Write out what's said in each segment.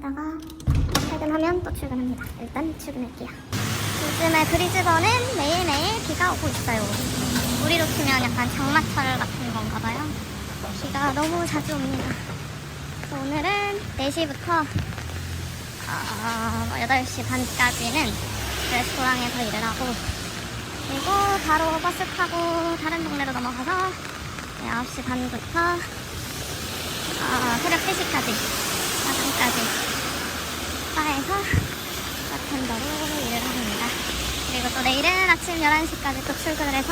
있다가 퇴근하면 또 출근합니다. 일단 출근할게요. 요즘에 브리즈번은 매일매일 비가 오고 있어요. 우리로 치면 약간 장마철 같은 건가 봐요. 비가 너무 자주 옵니다. 그래서 오늘은 4시부터 8시 반까지는 레스토랑에서 일을 하고, 그리고 바로 버스 타고 다른 동네로 넘어가서 9시 반부터 새벽 3시까지 야간까지 바에서 바텐더로 일을 합니다. 그리고 또 내일은 아침 11시까지 또 출근을 해서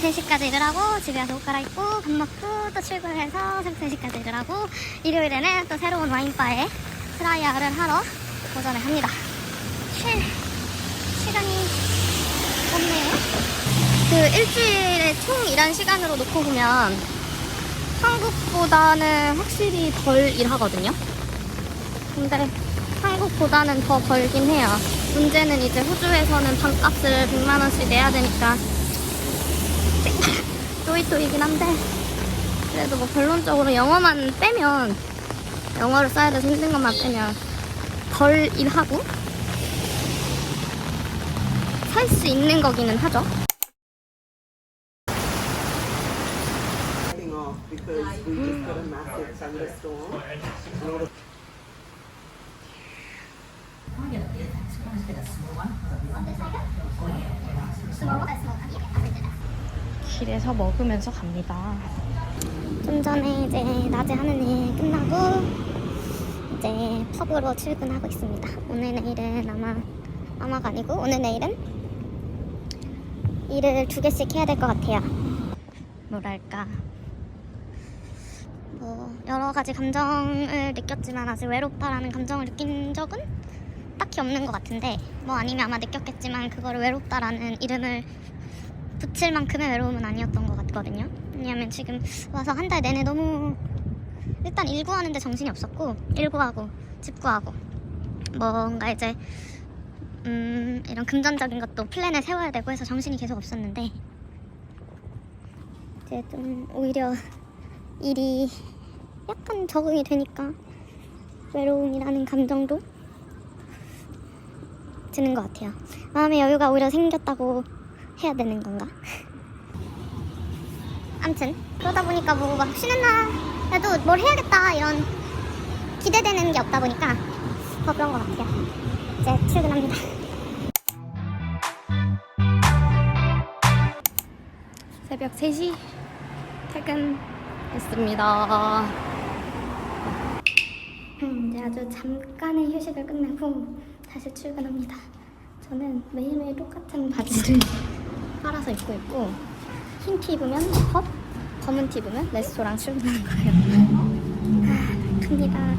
3시까지 일을 하고, 집에 와서 옷 갈아입고 밥 먹고 또 출근을 해서 새벽 3시까지 일을 하고, 일요일에는 또 새로운 와인바에 트라이얼을 하러 도전을 합니다. 시간이 없네요. 그 일주일에 총 일한 시간으로 놓고 보면 한국보다는 확실히 덜 일하거든요. 근데 한국보다는 더 벌긴 해요. 문제는 이제 호주에서는 방값을 100만원씩 내야 되니까 또이또이긴 한데, 그래도 뭐 결론적으로 영어만 빼면, 영어를 써야 돼서 힘든 것만 빼면 덜 일하고 살 수 있는 거기는 하죠. Because we just got a massive thunderstorm. 길에서 먹으면서 갑니다. 좀 전에 이제 낮에 하는 일 끝나고 이제 펍으로 출근하고 있습니다. 오늘 내일은 아마가 아니고 오늘 내일은 일을 2개씩 해야 될 것 같아요. 뭐랄까, 뭐 여러 가지 감정을 느꼈지만 아직 외롭다라는 감정을 느낀 적은 딱히 없는 것 같은데, 뭐 아니면 아마 느꼈겠지만 그거를 외롭다라는 이름을 붙일 만큼의 외로움은 아니었던 것 같거든요. 왜냐하면 지금 와서 한 달 내내 너무 일단 일구하는데 정신이 없었고, 일구하고 집 구하고 뭔가 이제 이런 금전적인 것도 플랜을 세워야 되고 해서 정신이 계속 없었는데, 이제 좀 오히려 일이 약간 적응이 되니까 외로움이라는 감정도 드는 것 같아요. 마음의 여유가 오히려 생겼다고 해야 되는 건가? 암튼 그러다 보니까 뭐 막 쉬는 날에도 뭘 해야겠다 이런 기대되는 게 없다 보니까 더 그런 것 같아요. 이제 출근합니다. 새벽 3시 퇴근했습니다. 이제 아주 잠깐의 휴식을 끝내고 다시 출근합니다. 저는 매일매일 똑같은 바지를 빨아서 입고 있고, 흰 티 입으면 펍, 검은 티 입으면 레스토랑 출근하는 거예요. 갑니다.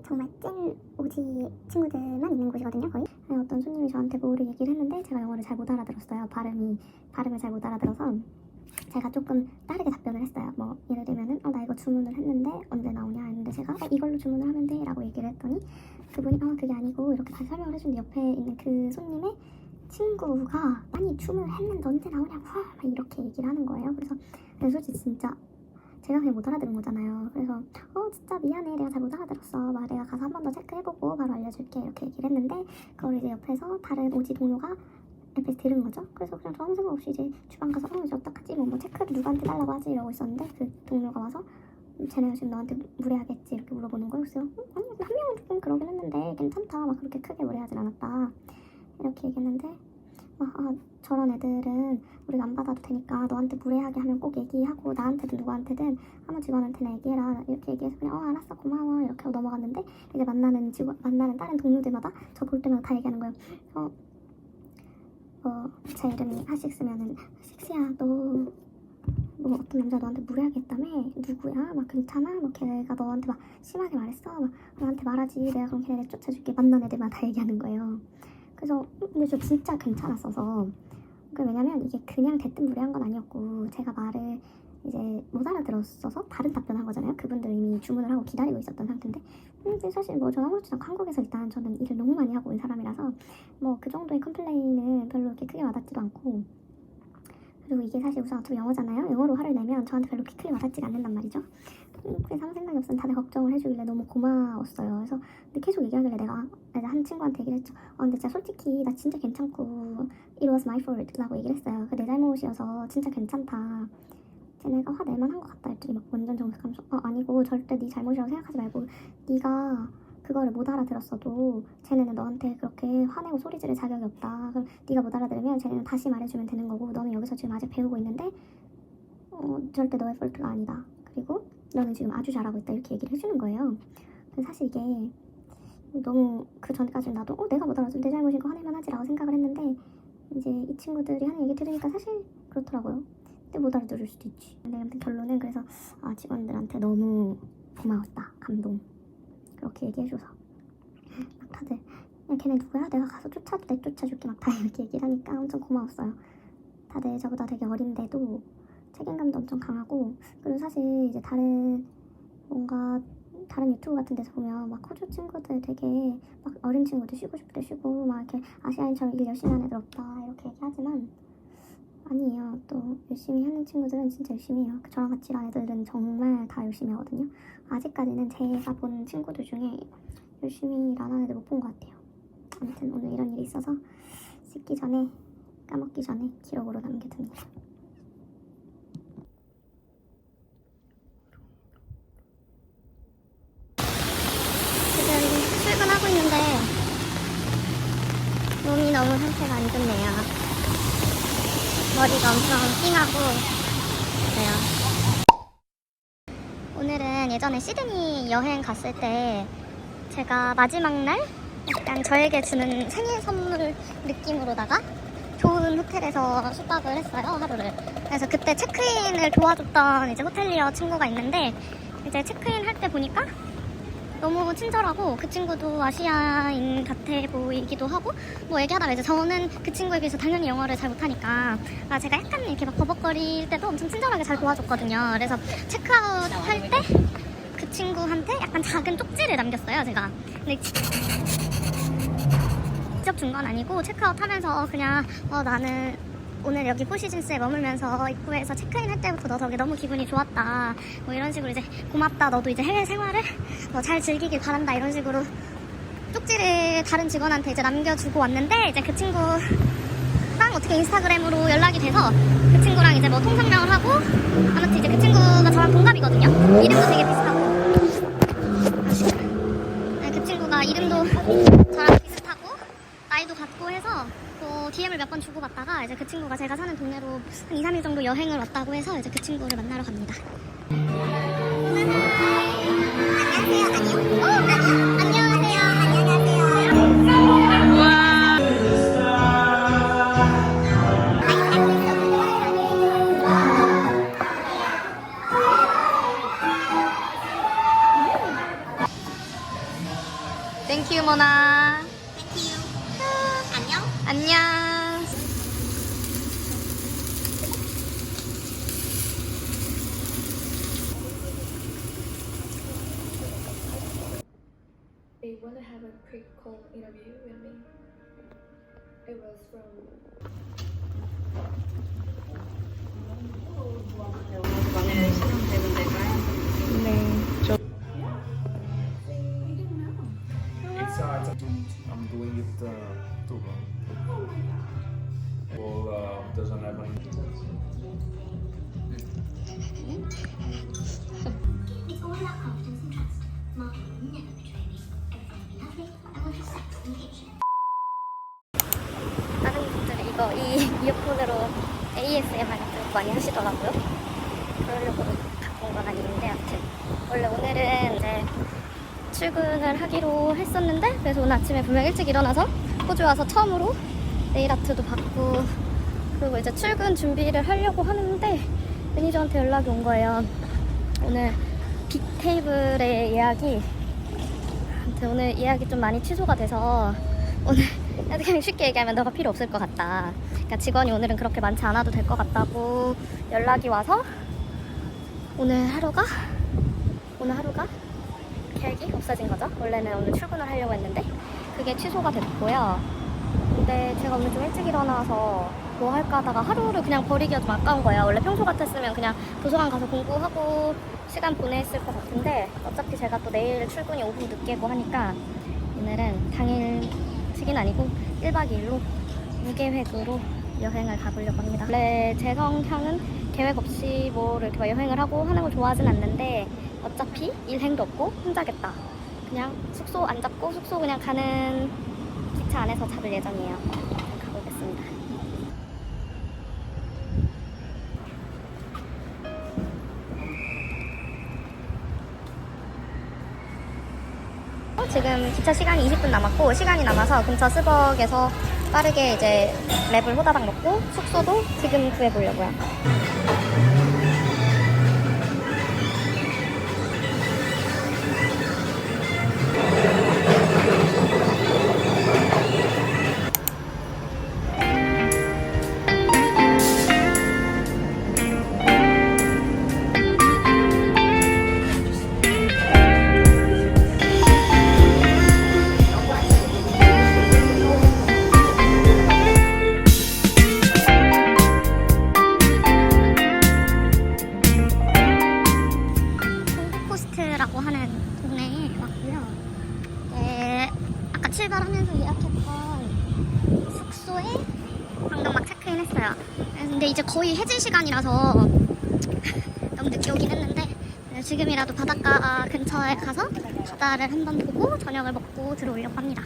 정말 찐 오지 친구들만 있는 곳이거든요, 거의. 어떤 손님이 저한테 뭐를 얘기를 했는데 제가 영어를 잘 못 알아들었어요. 발음을 잘 못 알아들어서 제가 조금 다르게 답변을 했어요. 뭐 예를 들면은 나 이거 주문을 했는데 언제 나오냐 했는데, 제가 이걸로 주문을 하면 돼 라고 얘기를 했더니 그분이 그게 아니고 이렇게 다시 설명을 해주는데, 옆에 있는 그 손님의 친구가 아니 주문을 했는데 언제 나오냐고 막 이렇게 얘기를 하는 거예요. 그래서 솔직히 진짜 제가 그냥 못 알아들은 거잖아요. 그래서 진짜 미안해, 내가 잘 못 알아들었어, 막 내가 가서 한 번 더 체크해보고 바로 알려줄게 이렇게 얘기를 했는데, 그걸 이제 옆에서 다른 오지 동료가 옆에서 들은 거죠. 그래서 그냥 저 아무 생각 없이 이제 주방 가서 이제 어떡하지, 뭐 체크를 누구한테 달라고 하지 이러고 있었는데, 그 동료가 와서 쟤네가 지금 너한테 무례하겠지 이렇게 물어보는 거예요. 그래서 아니 한 명은 조금 그러긴 했는데 괜찮다, 막 그렇게 크게 무례하진 않았다 이렇게 얘기했는데, 저런 애들은 우리가 안 받아도 되니까 너한테 무례하게 하면 꼭 얘기하고, 나한테든 누구한테든 한번 직원한테나 얘기해라 이렇게 얘기해서 그냥 알았어 고마워 이렇게 하고 넘어갔는데, 이제 만나는 다른 동료들마다 저 볼 때마다 다 얘기하는 거예요. 제 이름이 하식스면은, 식스야 너 뭐 어떤 남자 너한테 무례하게 했다며, 누구야, 막 괜찮아, 뭐 걔가 너한테 막 심하게 말했어, 막 너한테 말하지, 내가 그럼 걔네 쫓아줄게, 만난 애들마다 다 얘기하는 거예요. 그래서 근데 저 진짜 괜찮았어서, 왜냐면 이게 그냥 대뜸 무례한 건 아니었고, 제가 말을 이제 못 알아들었어서 다른 답변한 거잖아요. 그분들 이미 주문을 하고 기다리고 있었던 상태인데 근데 사실 뭐 저는 아무렇지도 않고 한국에서 일단 저는 일을 너무 많이 하고 온 사람이라서 뭐 그 정도의 컴플레인은 별로 이렇게 크게 와닿지도 않고 그리고 이게 사실 우선 어차피 영어잖아요. 영어로 화를 내면 저한테 별로 크게 와닿지가 않는단 말이죠. 그래서 아무 생각이 없으면 다들 걱정을 해주길래 너무 고마웠어요. 그래서 근데 계속 얘기하길래 내가 한 친구한테 얘기를 했죠. 근데 진짜 솔직히 나 진짜 괜찮고 It was my fault 라고 얘기를 했어요. 내 잘못이어서 진짜 괜찮다. 쟤네가 화낼만 한 것 같다 했더니 막 완전 정색하면서 아니고 절대 네 잘못이라고 생각하지 말고 네가 그거를 못 알아들었어도 쟤네는 너한테 그렇게 화내고 소리 지를 자격이 없다. 그럼 네가 못 알아들으면 쟤네는 다시 말해주면 되는 거고 너는 여기서 지금 아직 배우고 있는데 절대 너의 폴트가 아니다. 그리고 너는 지금 아주 잘하고 있다 이렇게 얘기를 해주는 거예요. 근데 사실 이게 너무 그 전까지는 나도 내가 못 알아서 내 잘못인 거 화낼만 하지라고 생각을 했는데 이제 이 친구들이 하는 얘기 들으니까 사실 그렇더라고요. 근데 못 알아들을 수도 있지. 근데 아무튼 결론은 그래서 직원들한테 너무 고마웠다. 감동. 그렇게 얘기해줘서 막 다들 야 걔네 누구야? 내가 가서 내쫓아줄게 막 다 이렇게 얘기를 하니까 엄청 고마웠어요. 다들 저보다 되게 어린데도 책임감도 엄청 강하고 그리고 사실 이제 다른 유튜브 같은 데서 보면 막 호주 친구들 되게 막 어린 친구들 쉬고 싶을 때 쉬고 막 이렇게 아시아인처럼 일 열심히 하는 애들 없다 이렇게 얘기하지만 아니에요. 또 열심히 하는 친구들은 진짜 열심히 해요. 저랑 같이 일하는 애들은 정말 다 열심히 하거든요. 아직까지는 제가 본 친구들 중에 열심히 일하는 애들 못 본 것 같아요. 아무튼 오늘 이런 일이 있어서 씻기 전에 까먹기 전에 기록으로 남겨둡니다. 지금 출근하고 있는데 몸이 너무 상태가 안 좋네요. 머리가 엄청 띵하고 그래요. 오늘은 예전에 시드니 여행 갔을 때 제가 마지막 날 약간 저에게 주는 생일 선물 느낌으로다가 좋은 호텔에서 숙박을 했어요, 하루를. 그래서 그때 체크인을 도와줬던 이제 호텔리어 친구가 있는데 이제 체크인 할 때 보니까 너무 친절하고 그 친구도 아시아인 같아 보이기도 하고 뭐 얘기하다가 이제 저는 그 친구에 비해서 당연히 영어를 잘 못하니까 제가 약간 이렇게 막 버벅거릴 때도 엄청 친절하게 잘 도와줬거든요. 그래서 체크아웃 할 때 그 친구한테 약간 작은 쪽지를 남겼어요, 제가. 근데 직접 준 건 아니고 체크아웃 하면서 그냥 나는 오늘 여기 포시즌스에 머물면서 입구에서 체크인 할 때부터 너 덕에 너무 기분이 좋았다. 뭐 이런 식으로 이제 고맙다. 너도 이제 해외 생활을 잘 즐기길 바란다. 이런 식으로 쪽지를 다른 직원한테 이제 남겨주고 왔는데 이제 그 친구랑 어떻게 인스타그램으로 연락이 돼서 그 친구랑 이제 뭐 통성명을 하고 아무튼 이제 그 친구가 저랑 동갑이거든요. 이름도 되게 비슷하고 그 친구가 이름도 저랑 비슷하고 나이도 같고 해서 DM을 몇 번 주고받다가 이제 그 친구가 제가 사는 동네로 한 2, 3일 정도 여행을 왔다고 해서 이제 그 친구를 만나러 갑니다. 땡큐 모나. 안녕. They want to have a quick call interview with me. It was from 방에 시간 되는 데가요? I'm doing it too long. Well, doesn't have any. It's all about confidence and trust. Mark will never betray me. Everything will be lovely. I want your sex communication. 다른 분들이 이 이어폰으로 ASMR 같은 거 많이 하시더라고요. 그러려고 갖고 온 건 아닌데 아무튼 원래 오늘은 이제 출근을 하기로 했었는데 그래서 오늘 아침에 분명 일찍 일어나서 호주 와서 처음으로 네일 아트도 받고 그리고 이제 출근 준비를 하려고 하는데 매니저한테 연락이 온 거예요. 오늘 빅 테이블의 예약이 아무튼 오늘 예약이 좀 많이 취소가 돼서 오늘 그냥 쉽게 얘기하면 너가 필요 없을 것 같다. 그러니까 직원이 오늘은 그렇게 많지 않아도 될 것 같다고 연락이 와서 오늘 하루가 계획이 없어진 거죠. 원래는 오늘 출근을 하려고 했는데 그게 취소가 됐고요. 근데 제가 오늘 좀 일찍 일어나서 뭐 할까 하다가 하루를 그냥 버리기가 좀 아까운 거예요. 원래 평소 같았으면 그냥 도서관 가서 공부하고 시간 보냈을 것 같은데 어차피 제가 또 내일 출근이 5분 늦게고 하니까 오늘은 당일치기는 아니고 1박 2일로 무계획으로 여행을 가보려고 합니다. 원래 제 성향은 계획 없이 뭐를 이렇게 막 여행을 하고 하는 걸 좋아하진 않는데 어차피 일행도 없고 혼자겠다. 그냥 숙소 안 잡고 숙소 그냥 가는 기차 안에서 잡을 예정이에요. 가보겠습니다. 지금 기차 시간이 20분 남았고 시간이 남아서 근처 스벅에서 빠르게 이제 랩을 호다닥 먹고 숙소도 지금 구해보려고요. 골드코스트라고 하는 동네에 왔고요. 네, 아까 출발하면서 예약했던 숙소에 방금 막 체크인했어요. 근데 이제 거의 해질 시간이라서 너무 늦게 오긴 했는데 지금이라도 바닷가 근처에 가서 바다를 한번 보고 저녁을 먹고 들어오려고 합니다.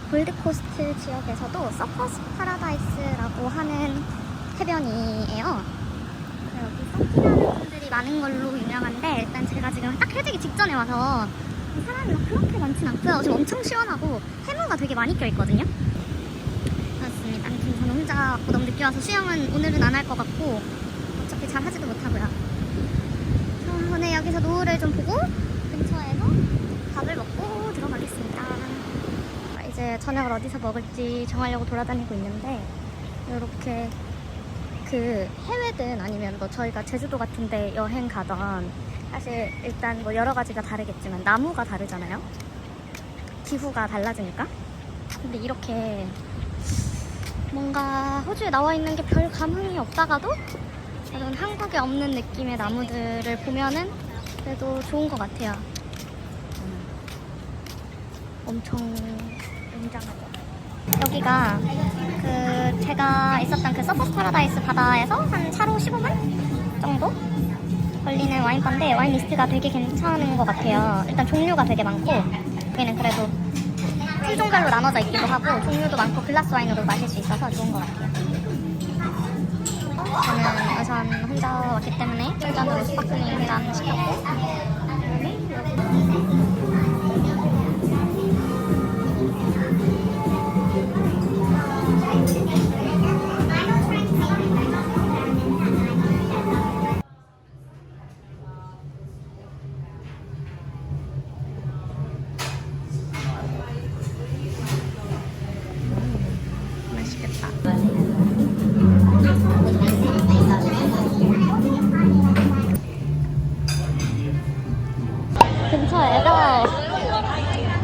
골드코스트 지역에서도 서퍼스 파라다이스라고 하는 해변이에요. 여기 서핑하는 분들이 많은 걸로 유명한데 일단 제가 지금 딱 해지기 직전에 와서 사람이 막 그렇게 많진 않고요. 지금 엄청 시원하고 해무가 되게 많이 껴있거든요. 그렇습니다. 아무튼 저는 혼자 왔고 너무 늦게 와서 수영은 오늘은 안 할 것 같고 어차피 잘 하지도 못하고요. 오늘 여기서 노을을 좀 보고 근처에서 밥을 먹고 들어가겠습니다. 이제 저녁을 어디서 먹을지 정하려고 돌아다니고 있는데 이렇게 그 해외든 아니면 뭐 저희가 제주도 같은데 여행 가던 사실 일단 뭐 여러 가지가 다르겠지만 나무가 다르잖아요. 기후가 달라지니까. 근데 이렇게 뭔가 호주에 나와 있는 게 별 감흥이 없다가도 이런 한국에 없는 느낌의 나무들을 보면은 그래도 좋은 것 같아요. 엄청 웅장하죠. 여기가 그 제가 있었던 그 서퍼스 파라다이스 바다에서 한 차로 15분 정도 걸리는 와인바인데 와인 리스트가 되게 괜찮은 것 같아요. 일단 종류가 되게 많고 여기는 그래도 품종별로 나눠져 있기도 하고 종류도 많고 글라스 와인으로 마실 수 있어서 좋은 것 같아요. 저는 우선 혼자 왔기 때문에 술잔으로 스파클링이랑 시켰고 맛있겠다. 근처에서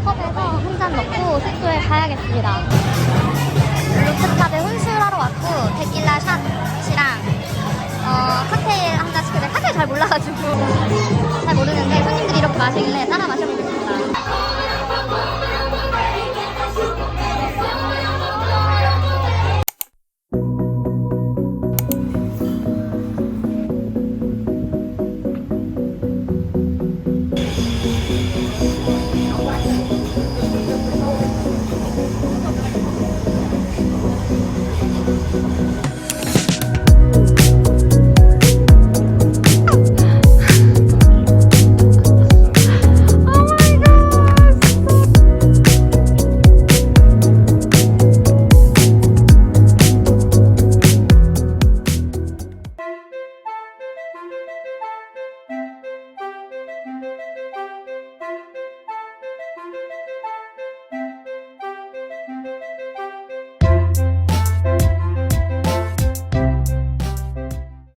펍에서 한 잔 먹고 숙소에 가야겠습니다. 루프탑에 혼술하러 왔고 데킬라 샷이랑 칵테일 한 잔 시켰는데 칵테일 잘 몰라가지고 잘 모르는데 손님들이 이렇게 마시길래 따라 마셔보겠습니다.